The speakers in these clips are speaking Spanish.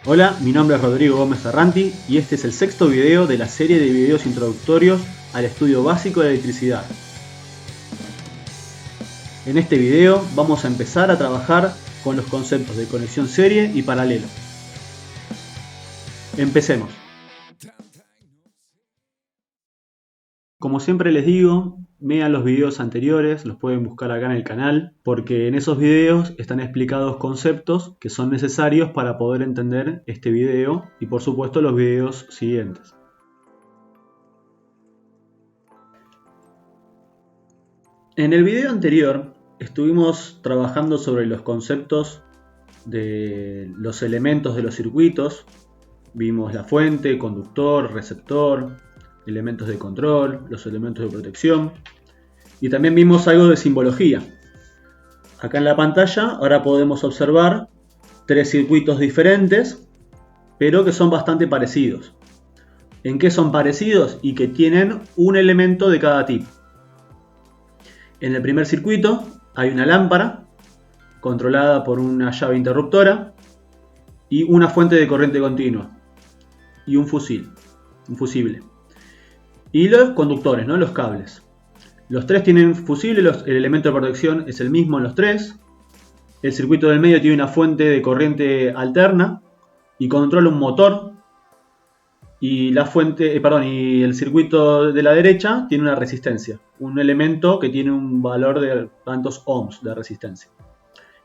Hola, mi nombre es Rodrigo Gómez Ferranti y este es el sexto video de la serie de videos introductorios al estudio básico de electricidad. En este video vamos a empezar a trabajar con los conceptos de conexión serie y paralelo. Empecemos. Como siempre les digo, vean los videos anteriores, los pueden buscar acá en el canal, porque en esos videos están explicados conceptos que son necesarios para poder entender este video y por supuesto los videos siguientes. En el video anterior estuvimos trabajando sobre los conceptos de los elementos de los circuitos. Vimos la fuente, conductor, receptor, elementos de control, los elementos de protección y también vimos algo de simbología. Acá en la pantalla ahora podemos observar tres circuitos diferentes pero que son bastante parecidos. ¿En qué son parecidos? Y que tienen un elemento de cada tipo. En el primer circuito hay una lámpara controlada por una llave interruptora y una fuente de corriente continua y un fusible. Y los conductores, ¿no? Los cables. Los tres tienen fusible, el elemento de protección es el mismo en los tres. El circuito del medio tiene una fuente de corriente alterna y controla un motor. Y y el circuito de la derecha tiene una resistencia, un elemento que tiene un valor de tantos ohms de resistencia.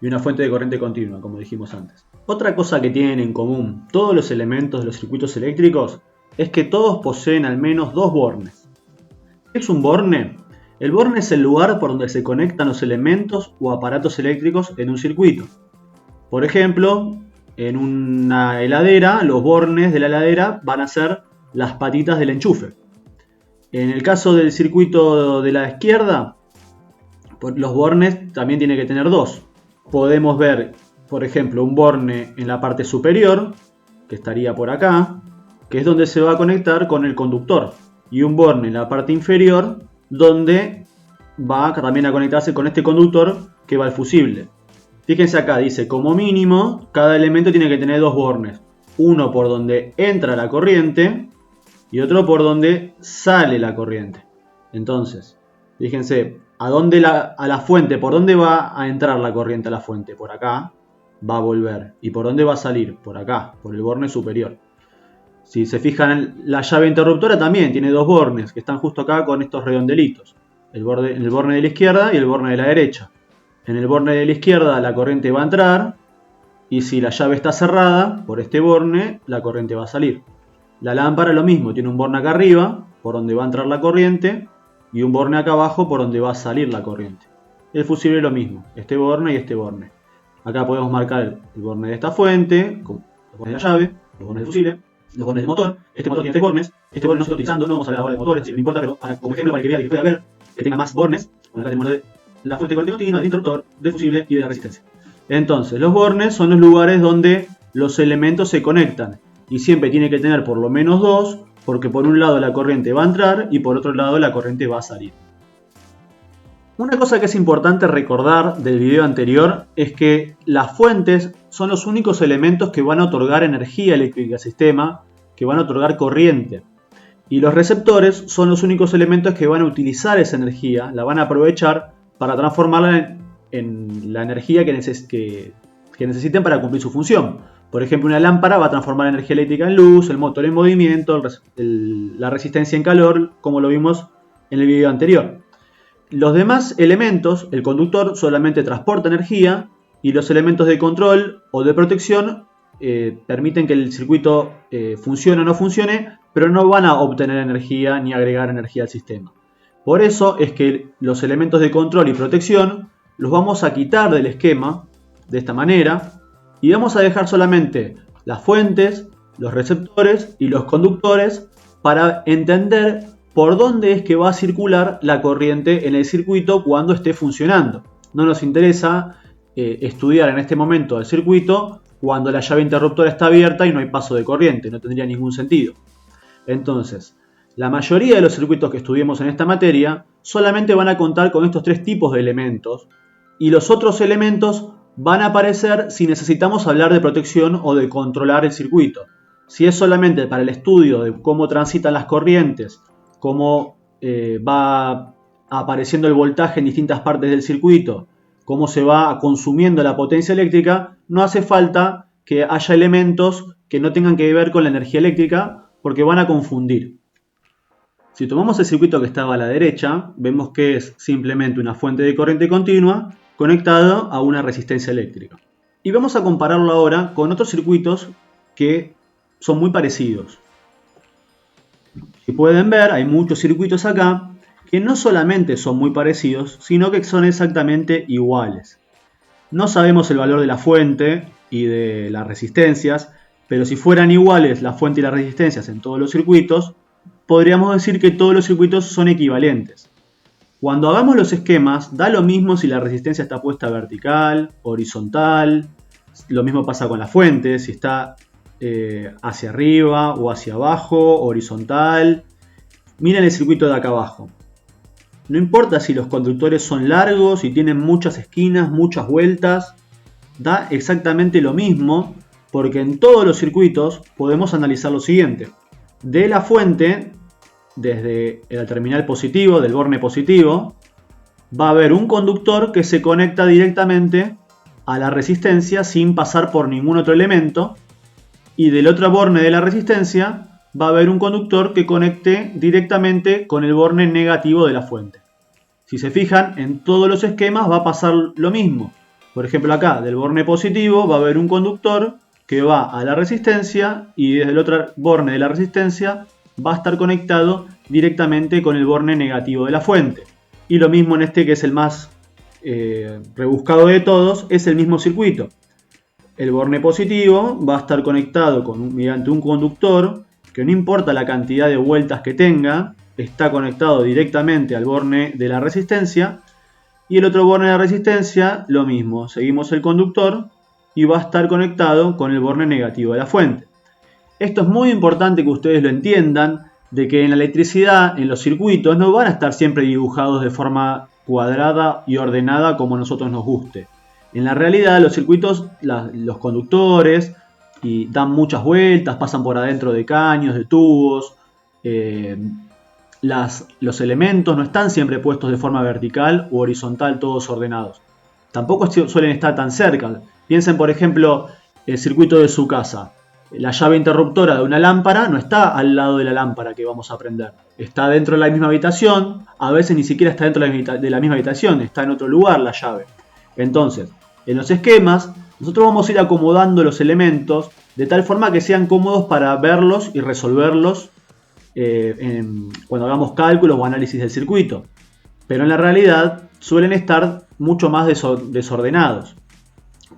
Y una fuente de corriente continua, como dijimos antes. Otra cosa que tienen en común todos los elementos de los circuitos eléctricos es que todos poseen al menos dos bornes. ¿Qué es un borne? El borne es el lugar por donde se conectan los elementos o aparatos eléctricos en un circuito. Por ejemplo, en una heladera, los bornes de la heladera van a ser las patitas del enchufe. En el caso del circuito de la izquierda, los bornes también tienen que tener dos. Podemos ver, por ejemplo, un borne en la parte superior, que estaría por acá, que es donde se va a conectar con el conductor, y un borne en la parte inferior, donde va también a conectarse con este conductor que va al fusible. Fíjense acá, dice como mínimo cada elemento tiene que tener dos bornes. Uno por donde entra la corriente y otro por donde sale la corriente. Entonces, fíjense, a la fuente, ¿por dónde va a entrar la corriente a la fuente? Por acá va a volver. ¿Y por dónde va a salir? Por acá, por el borne superior. Si se fijan, la llave interruptora también tiene dos bornes que están justo acá con estos redondelitos. El borne de la izquierda y el borne de la derecha. En el borne de la izquierda la corriente va a entrar y si la llave está cerrada por este borne, la corriente va a salir. La lámpara lo mismo, tiene un borne acá arriba por donde va a entrar la corriente y un borne acá abajo por donde va a salir la corriente. El fusible lo mismo, este borne y este borne. Acá podemos marcar el borne de esta fuente, los bornes de la llave, los bornes del fusible, los bornes del motor. Este motor tiene tres bornes, este borne no se está utilizando, no vamos a hablar ahora de motores, no importa, pero como ejemplo para que vean y pueda ver que tenga más bornes, acá tenemos la fuente de corriente continua, del interruptor, del fusible y de la resistencia. Entonces, los bornes son los lugares donde los elementos se conectan y siempre tiene que tener por lo menos dos, porque por un lado la corriente va a entrar y por otro lado la corriente va a salir. Una cosa que es importante recordar del video anterior es que las fuentes son los únicos elementos que van a otorgar energía eléctrica al sistema, que van a otorgar corriente. Y los receptores son los únicos elementos que van a utilizar esa energía, la van a aprovechar para transformarla en la energía que necesiten para cumplir su función. Por ejemplo, una lámpara va a transformar la energía eléctrica en luz, el motor en movimiento, la resistencia en calor, como lo vimos en el video anterior. Los demás elementos, el conductor solamente transporta energía y los elementos de control o de protección permiten que el circuito funcione o no funcione, pero no van a obtener energía ni agregar energía al sistema. Por eso es que los elementos de control y protección los vamos a quitar del esquema de esta manera y vamos a dejar solamente las fuentes, los receptores y los conductores para entender por dónde es que va a circular la corriente en el circuito cuando esté funcionando. No nos interesa estudiar en este momento el circuito cuando la llave interruptora está abierta y no hay paso de corriente, no tendría ningún sentido. Entonces, la mayoría de los circuitos que estudiemos en esta materia solamente van a contar con estos tres tipos de elementos y los otros elementos van a aparecer si necesitamos hablar de protección o de controlar el circuito. Si es solamente para el estudio de cómo transitan las corrientes, cómo va apareciendo el voltaje en distintas partes del circuito, cómo se va consumiendo la potencia eléctrica, no hace falta que haya elementos que no tengan que ver con la energía eléctrica porque van a confundir. Si tomamos el circuito que estaba a la derecha, vemos que es simplemente una fuente de corriente continua conectada a una resistencia eléctrica. Y vamos a compararlo ahora con otros circuitos que son muy parecidos. Si pueden ver, hay muchos circuitos acá que no solamente son muy parecidos, sino que son exactamente iguales. No sabemos el valor de la fuente y de las resistencias, pero si fueran iguales la fuente y las resistencias en todos los circuitos, podríamos decir que todos los circuitos son equivalentes. Cuando hagamos los esquemas, da lo mismo si la resistencia está puesta vertical, horizontal, lo mismo pasa con la fuente, si está hacia arriba o hacia abajo, horizontal. Miren el circuito de acá abajo. No importa si los conductores son largos y tienen muchas esquinas, muchas vueltas, da exactamente lo mismo porque en todos los circuitos podemos analizar lo siguiente. De la fuente, desde el terminal positivo, del borne positivo, va a haber un conductor que se conecta directamente a la resistencia sin pasar por ningún otro elemento. Y del otro borne de la resistencia va a haber un conductor que conecte directamente con el borne negativo de la fuente. Si se fijan, en todos los esquemas va a pasar lo mismo. Por ejemplo, acá del borne positivo va a haber un conductor que va a la resistencia y desde el otro borne de la resistencia va a estar conectado directamente con el borne negativo de la fuente. Y lo mismo en este, que es el más rebuscado de todos, es el mismo circuito. El borne positivo va a estar conectado mediante un conductor que, no importa la cantidad de vueltas que tenga, está conectado directamente al borne de la resistencia. Y el otro borne de la resistencia, lo mismo, seguimos el conductor y va a estar conectado con el borne negativo de la fuente. Esto es muy importante que ustedes lo entiendan, de que en la electricidad, en los circuitos, no van a estar siempre dibujados de forma cuadrada y ordenada como a nosotros nos guste. En la realidad, los circuitos, los conductores, y dan muchas vueltas, pasan por adentro de caños, de tubos. Los elementos no están siempre puestos de forma vertical u horizontal, todos ordenados. Tampoco suelen estar tan cerca. Piensen, por ejemplo, el circuito de su casa. La llave interruptora de una lámpara no está al lado de la lámpara que vamos a prender. Está dentro de la misma habitación, a veces ni siquiera está dentro de la misma habitación, está en otro lugar la llave. Entonces, en los esquemas, nosotros vamos a ir acomodando los elementos de tal forma que sean cómodos para verlos y resolverlos cuando hagamos cálculos o análisis del circuito. Pero en la realidad suelen estar mucho más desordenados.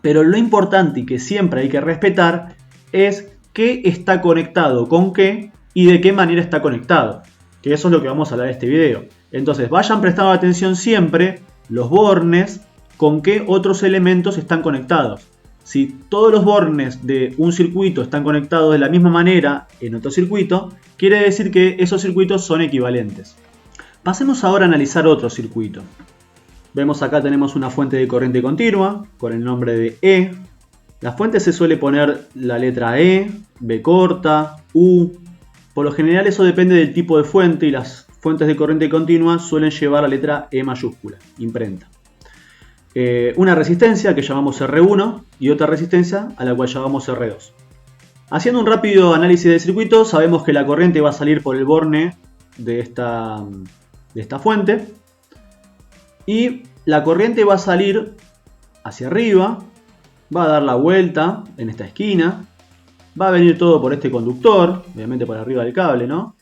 Pero lo importante y que siempre hay que respetar es qué está conectado con qué y de qué manera está conectado. Que eso es lo que vamos a hablar en este video. Entonces vayan prestando atención siempre los bornes con qué otros elementos están conectados. Si todos los bornes de un circuito están conectados de la misma manera en otro circuito, quiere decir que esos circuitos son equivalentes. Pasemos ahora a analizar otro circuito. Vemos acá tenemos una fuente de corriente continua con el nombre de E. La fuente se suele poner la letra E, B corta, U. Por lo general eso depende del tipo de fuente y las fuentes de corriente continua suelen llevar la letra E mayúscula, imprenta. Una resistencia que llamamos R1 y otra resistencia a la cual llamamos R2. Haciendo un rápido análisis del circuito, sabemos que la corriente va a salir por el borne de esta fuente y la corriente va a salir hacia arriba, va a dar la vuelta en esta esquina, va a venir todo por este conductor, obviamente por arriba del cable, ¿no?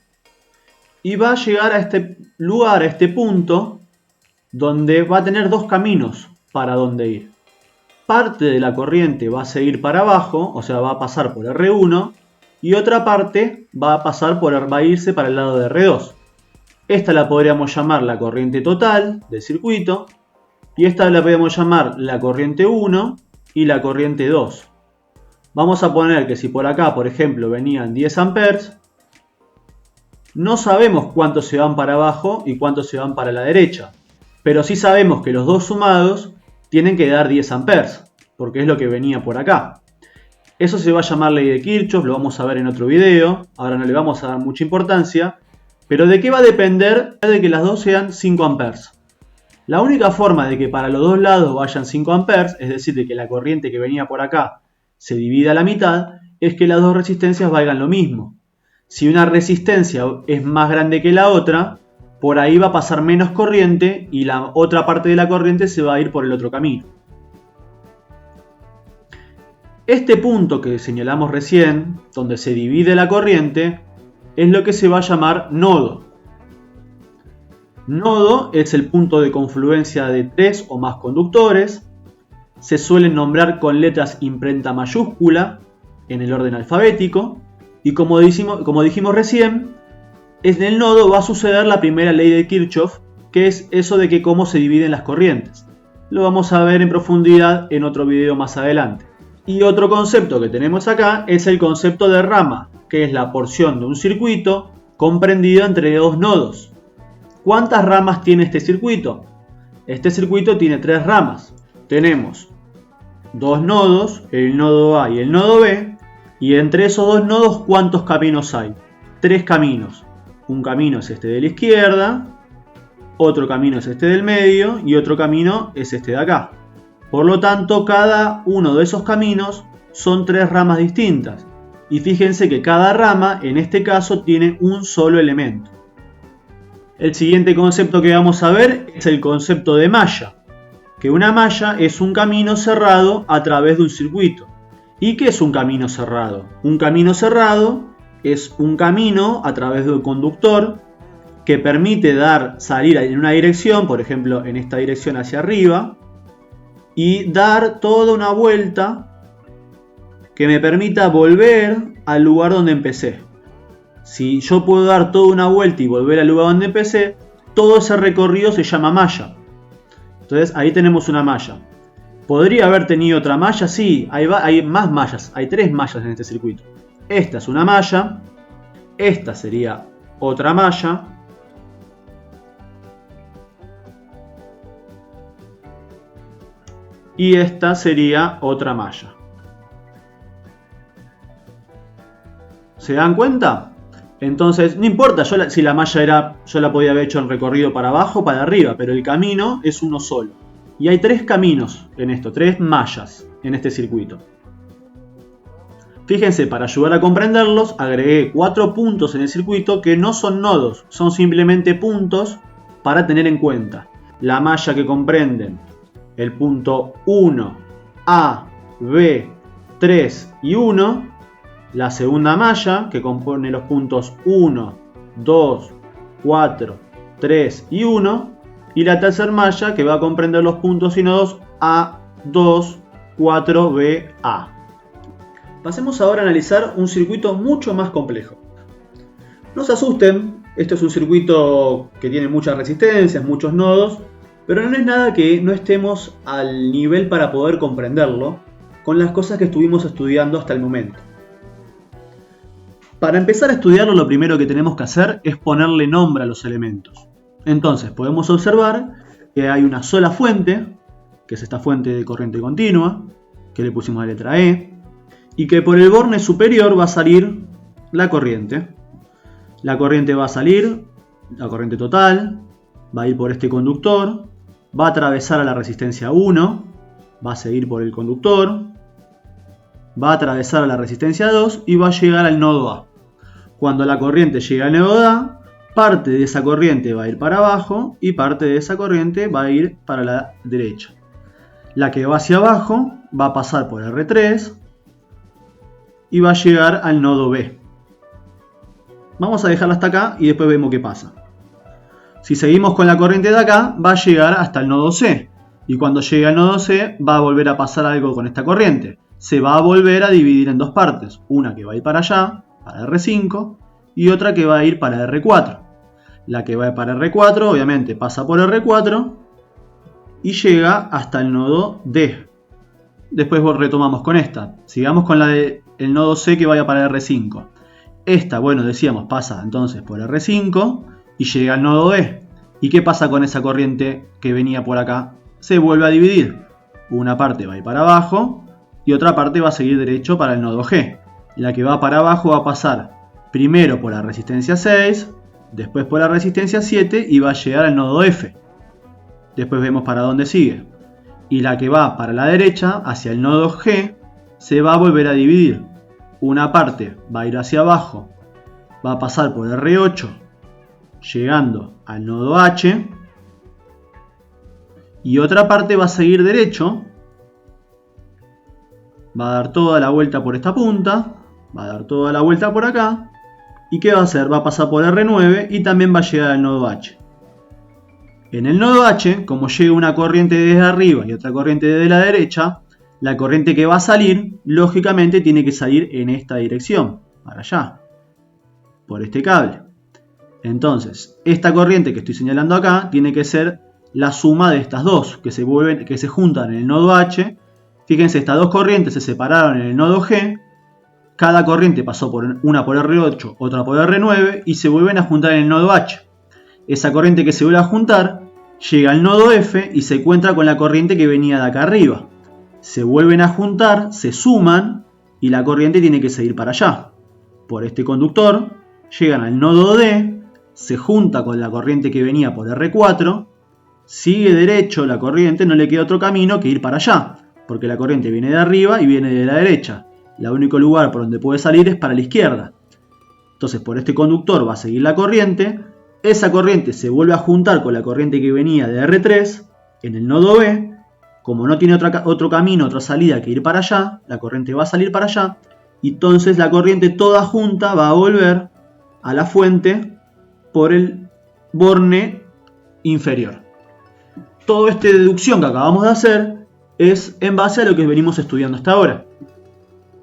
Y va a llegar a este lugar, a este punto, donde va a tener dos caminos para dónde ir. Parte de la corriente va a seguir para abajo, o sea, va a pasar por R1, y otra parte va a irse para el lado de R2. Esta la podríamos llamar la corriente total del circuito, y esta la podemos llamar la corriente 1 y la corriente 2. Vamos a poner que si por acá, por ejemplo, venían 10 amperes, no sabemos cuántos se van para abajo y cuántos se van para la derecha, pero sí sabemos que los dos sumados tienen que dar 10 amperes. porque es lo que venía por acá. Eso se va a llamar ley de Kirchhoff, lo vamos a ver en otro video, ahora no le vamos a dar mucha importancia, pero ¿de qué va a depender de que las dos sean 5 amperes? La única forma de que para los dos lados vayan 5 amperes, es decir, de que la corriente que venía por acá se divida a la mitad, es que las dos resistencias valgan lo mismo. Si una resistencia es más grande que la otra, por ahí va a pasar menos corriente y la otra parte de la corriente se va a ir por el otro camino. Este punto que señalamos recién, donde se divide la corriente, es lo que se va a llamar nodo. Nodo es el punto de confluencia de 3 o más conductores. Se suelen nombrar con letras imprenta mayúscula en el orden alfabético. Y como dijimos recién, en el nodo va a suceder la primera ley de Kirchhoff, que es eso de que cómo se dividen las corrientes. Lo vamos a ver en profundidad en otro video más adelante. Y otro concepto que tenemos acá es el concepto de rama, que es la porción de un circuito comprendido entre dos nodos. ¿Cuántas ramas tiene este circuito? Este circuito tiene 3 ramas. Tenemos 2 nodos, el nodo A y el nodo B, y entre esos 2 nodos, ¿cuántos caminos hay? 3 caminos. Un camino es este de la izquierda, otro camino es este del medio y otro camino es este de acá. Por lo tanto, cada uno de esos caminos son 3 ramas distintas. Y fíjense que cada rama, en este caso, tiene un solo elemento. El siguiente concepto que vamos a ver es el concepto de malla. Que una malla es un camino cerrado a través de un circuito. ¿Y qué es un camino cerrado? Un camino cerrado es un camino a través de un conductor que permite salir en una dirección, por ejemplo en esta dirección hacia arriba, y dar toda una vuelta que me permita volver al lugar donde empecé. Si yo puedo dar toda una vuelta y volver al lugar donde empecé, todo ese recorrido se llama malla. Entonces ahí tenemos una malla. ¿Podría haber tenido otra malla? Sí, hay más mallas, hay 3 mallas en este circuito. Esta es una malla, esta sería otra malla, y esta sería otra malla. ¿Se dan cuenta? Entonces, no importa si la malla yo la podía haber hecho en recorrido para abajo o para arriba, pero el camino es uno solo. Y hay 3 caminos en esto, 3 mallas en este circuito. Fíjense, para ayudar a comprenderlos, agregué 4 puntos en el circuito que no son nodos, son simplemente puntos para tener en cuenta. La malla que comprenden el punto 1, A, B, 3 y 1. La segunda malla que compone los puntos 1, 2, 4, 3 y 1. Y la tercera malla que va a comprender los puntos y nodos A, 2, 4, B, A. Pasemos ahora a analizar un circuito mucho más complejo. No se asusten, esto es un circuito que tiene muchas resistencias, muchos nodos, pero no es nada que no estemos al nivel para poder comprenderlo con las cosas que estuvimos estudiando hasta el momento. Para empezar a estudiarlo, lo primero que tenemos que hacer es ponerle nombre a los elementos. Entonces podemos observar que hay una sola fuente, que es esta fuente de corriente continua, que le pusimos la letra E, y que por el borne superior va a salir la corriente. La corriente va a salir, la corriente total, va a ir por este conductor, va a atravesar a la resistencia 1, va a seguir por el conductor, va a atravesar a la resistencia 2 y va a llegar al nodo A. Cuando la corriente llegue al nodo A, parte de esa corriente va a ir para abajo y parte de esa corriente va a ir para la derecha. La que va hacia abajo va a pasar por R3 y va a llegar al nodo B. Vamos a dejarla hasta acá y después vemos qué pasa. Si seguimos con la corriente de acá, va a llegar hasta el nodo C. Y cuando llegue al nodo C, va a volver a pasar algo con esta corriente. Se va a volver a dividir en 2 partes. Una que va a ir para allá, para R5, y otra que va a ir para R4. La que va para R4, obviamente, pasa por R4 y llega hasta el nodo D. Después retomamos con esta. Sigamos con la del nodo C que vaya para R5. Esta, bueno, decíamos, pasa entonces por R5 y llega al nodo D. ¿Y qué pasa con esa corriente que venía por acá? Se vuelve a dividir. una parte va a ir para abajo y otra parte va a seguir derecho para el nodo G. La que va para abajo va a pasar primero por la resistencia 6, después por la resistencia 7 y va a llegar al nodo F. Después vemos para dónde sigue. Y la que va para la derecha, hacia el nodo G, se va a volver a dividir. Una parte va a ir hacia abajo, va a pasar por R8, llegando al nodo H. Y otra parte va a seguir derecho, va a dar toda la vuelta por esta punta, va a dar toda la vuelta por acá. ¿Y qué va a hacer? Va a pasar por R9 y también va a llegar al nodo H. En el nodo H, como llega una corriente desde arriba y otra corriente desde la derecha, la corriente que va a salir, lógicamente tiene que salir en esta dirección, para allá, por este cable. Entonces, esta corriente que estoy señalando acá tiene que ser la suma de estas dos, que se juntan en el nodo H. Fíjense, estas dos corrientes se separaron en el nodo G. Cada corriente pasó por una por R8, otra por R9 y se vuelven a juntar en el nodo H. Esa corriente que se vuelve a juntar llega al nodo F y se encuentra con la corriente que venía de acá arriba. Se vuelven a juntar, se suman y la corriente tiene que seguir para allá. Por este conductor llegan al nodo D, se junta con la corriente que venía por R4, sigue derecho la corriente, no le queda otro camino que ir para allá, porque la corriente viene de arriba y viene de la derecha. El único lugar por donde puede salir es para la izquierda. Entonces por este conductor va a seguir la corriente. Esa corriente se vuelve a juntar con la corriente que venía de R3 en el nodo B. Como no tiene otro camino, otra salida que ir para allá, la corriente va a salir para allá. Y entonces la corriente toda junta va a volver a la fuente por el borne inferior. Toda esta deducción que acabamos de hacer es en base a lo que venimos estudiando hasta ahora.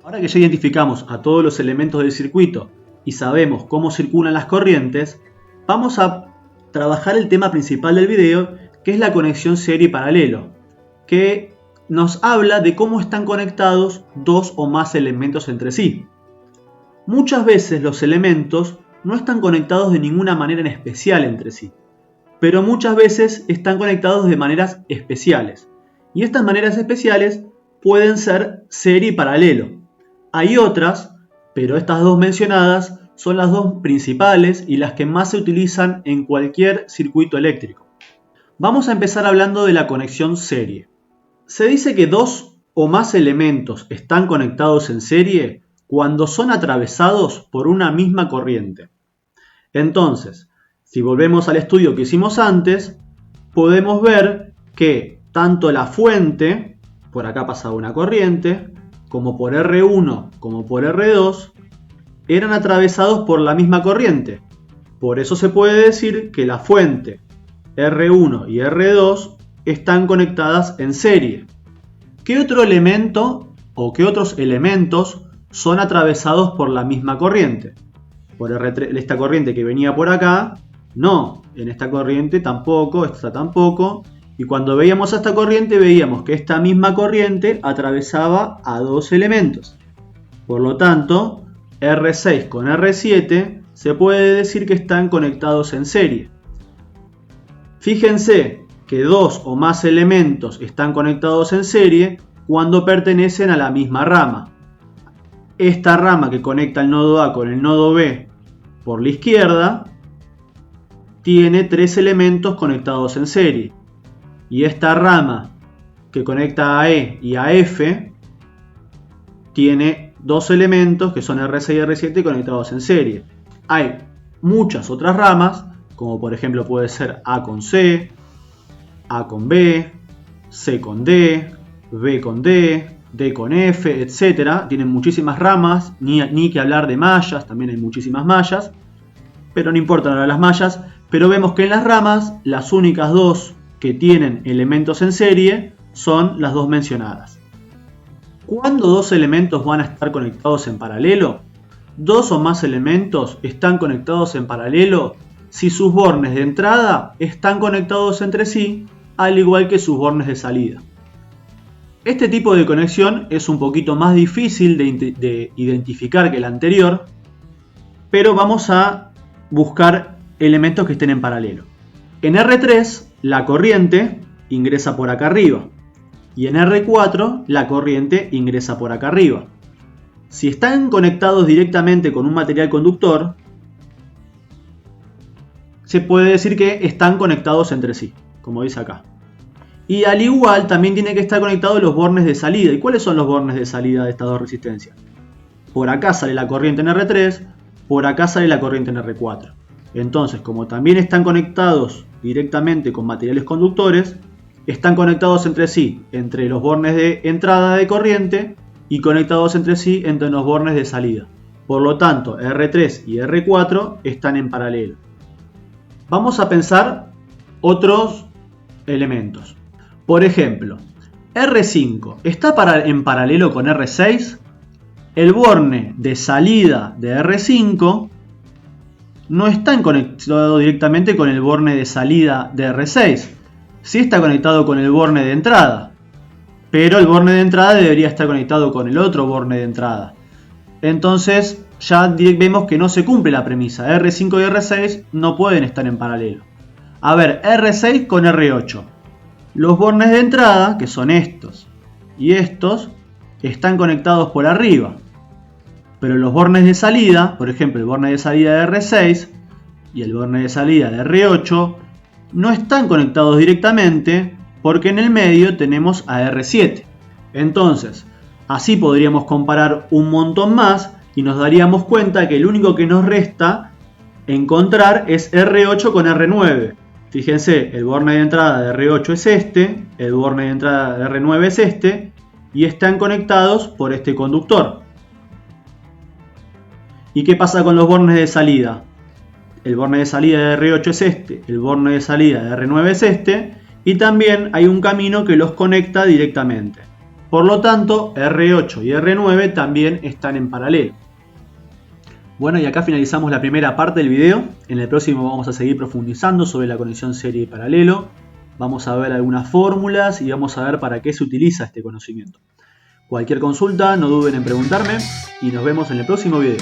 Ahora que ya identificamos a todos los elementos del circuito y sabemos cómo circulan las corrientes, vamos a trabajar el tema principal del video, que es la conexión serie y paralelo, que nos habla de cómo están conectados dos o más elementos entre sí. Muchas veces los elementos no están conectados de ninguna manera en especial entre sí, pero muchas veces están conectados de maneras especiales. Y estas maneras especiales pueden ser serie y paralelo. Hay otras, pero estas dos mencionadas son las dos principales y las que más se utilizan en cualquier circuito eléctrico. Vamos a empezar hablando de la conexión serie. Se dice que dos o más elementos están conectados en serie cuando son atravesados por una misma corriente. Entonces, si volvemos al estudio que hicimos antes, podemos ver que tanto la fuente, por acá pasaba una corriente, como por R1 como por R2, eran atravesados por la misma corriente. Por eso se puede decir que la fuente R1 y R2 están conectadas en serie. ¿Qué otro elemento o qué otros elementos son atravesados por la misma corriente? Por R3, esta corriente que venía por acá, no. En esta corriente tampoco, esta tampoco. Y cuando veíamos a esta corriente, veíamos que esta misma corriente atravesaba a dos elementos. Por lo tanto, R6 con R7 se puede decir que están conectados en serie. Fíjense que dos o más elementos están conectados en serie cuando pertenecen a la misma rama. Esta rama que conecta el nodo A con el nodo B por la izquierda tiene tres elementos conectados en serie. Y esta rama que conecta a E y a F tiene dos elementos que son R6 y R7 conectados en serie. Hay muchas otras ramas, como por ejemplo puede ser A con C, A con B, C con D, B con D, D con F, etc. Tienen muchísimas ramas, ni que hablar de mallas, también hay muchísimas mallas, pero no importan ahora las mallas. Pero vemos que en las ramas las únicas dos que tienen elementos en serie son las dos mencionadas. ¿Cuándo dos elementos van a estar conectados en paralelo? Dos o más elementos están conectados en paralelo si sus bornes de entrada están conectados entre sí, al igual que sus bornes de salida. Este tipo de conexión es un poquito más difícil de identificar que el anterior, pero vamos a buscar elementos que estén en paralelo. En R3, la corriente ingresa por acá arriba. y en R4 la corriente ingresa por acá arriba. Si están conectados directamente con un material conductor, se puede decir que están conectados entre sí, como dice acá. Y al igual también tienen que estar conectados los bornes de salida. ¿Y cuáles son los bornes de salida de estas dos resistencias? Por acá sale la corriente en R3, por acá sale la corriente en R4. Entonces, como también están conectados directamente con materiales conductores, están conectados entre sí, entre los bornes de entrada de corriente y conectados entre sí entre los bornes de salida. Por lo tanto, R3 y R4 están en paralelo. Vamos a pensar otros elementos. Por ejemplo, R5 está en paralelo con R6. El borne de salida de R5 no está conectado directamente con el borne de salida de R6. Sí está conectado con el borne de entrada, pero el borne de entrada debería estar conectado con el otro borne de entrada. Entonces ya vemos que no se cumple la premisa. R5 y R6 no pueden estar en paralelo. A ver, R6 con R8. Los bornes de entrada, que son estos y estos, están conectados por arriba. Pero los bornes de salida, por ejemplo el borne de salida de R6 y el borne de salida de R8, no están conectados directamente porque en el medio tenemos a R7. Entonces, así podríamos comparar un montón más y nos daríamos cuenta que el único que nos resta encontrar es R8 con R9. Fíjense, el borne de entrada de R8 es este, el borne de entrada de R9 es este, y están conectados por este conductor. ¿Y qué pasa con los bornes de salida? El borne de salida de R8 es este, el borne de salida de R9 es este, y también hay un camino que los conecta directamente. Por lo tanto, R8 y R9 también están en paralelo. Bueno, y acá finalizamos la primera parte del video. En el próximo vamos a seguir profundizando sobre la conexión serie y paralelo. Vamos a ver algunas fórmulas y vamos a ver para qué se utiliza este conocimiento. Cualquier consulta, no duden en preguntarme y nos vemos en el próximo video.